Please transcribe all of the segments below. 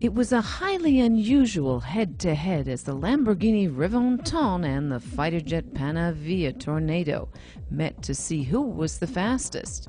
It was a highly unusual head-to-head as the Lamborghini Reventon and the fighter jet Panavia Tornado met to see who was the fastest,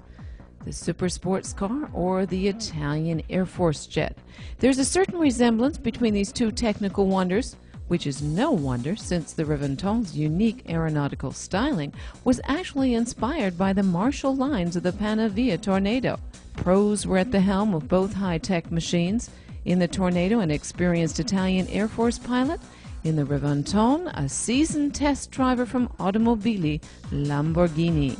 the super sports car or the Italian Air Force jet. There's a certain resemblance between these two technical wonders, which is no wonder since the Reventon's unique aeronautical styling was actually inspired by the martial lines of the Panavia Tornado. Pros were at the helm of both high-tech machines. In the Tornado, an experienced Italian Air Force pilot. In the Reventon, a seasoned test driver from Automobili Lamborghini.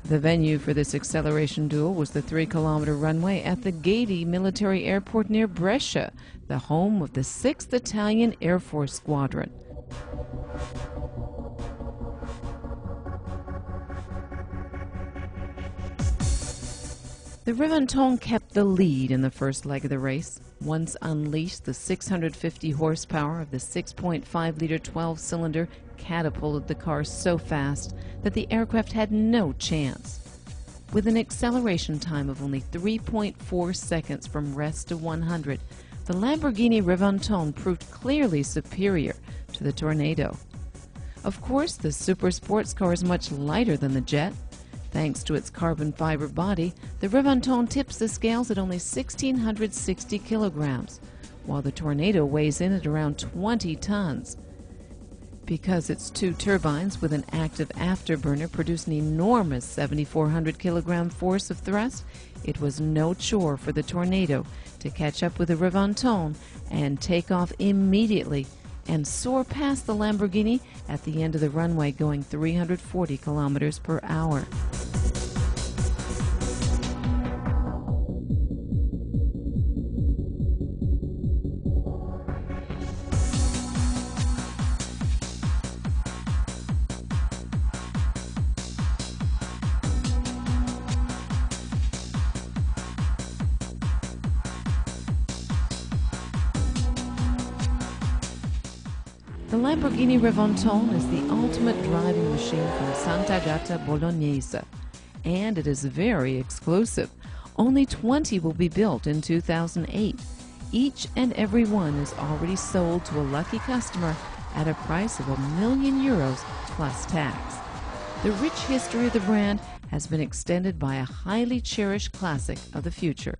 The venue for this acceleration duel was the 3-kilometer runway at the Gati military airport near Brescia, the home of the 6th Italian Air Force Squadron. The Reventon kept the lead in the first leg of the race. Once unleashed, the 650 horsepower of the 6.5-liter 12-cylinder catapulted the car so fast that the aircraft had no chance. With an acceleration time of only 3.4 seconds from rest to 100, the Lamborghini Reventon proved clearly superior to the Tornado. Of course, the super sports car is much lighter than the jet. Thanks to its carbon fiber body, the Reventon tips the scales at only 1,660 kilograms, while the Tornado weighs in at around 20 tons. Because its two turbines with an active afterburner produce an enormous 7,400 kilogram force of thrust, it was no chore for the Tornado to catch up with the Reventon and take off immediately and soar past the Lamborghini at the end of the runway, going 340 kilometers per hour. The Lamborghini Reventon is the ultimate driving machine from Sant'Agata Bolognese, and it is very exclusive. Only 20 will be built in 2008. Each and every one is already sold to a lucky customer at a price of €1,000,000 plus tax. The rich history of the brand has been extended by a highly cherished classic of the future.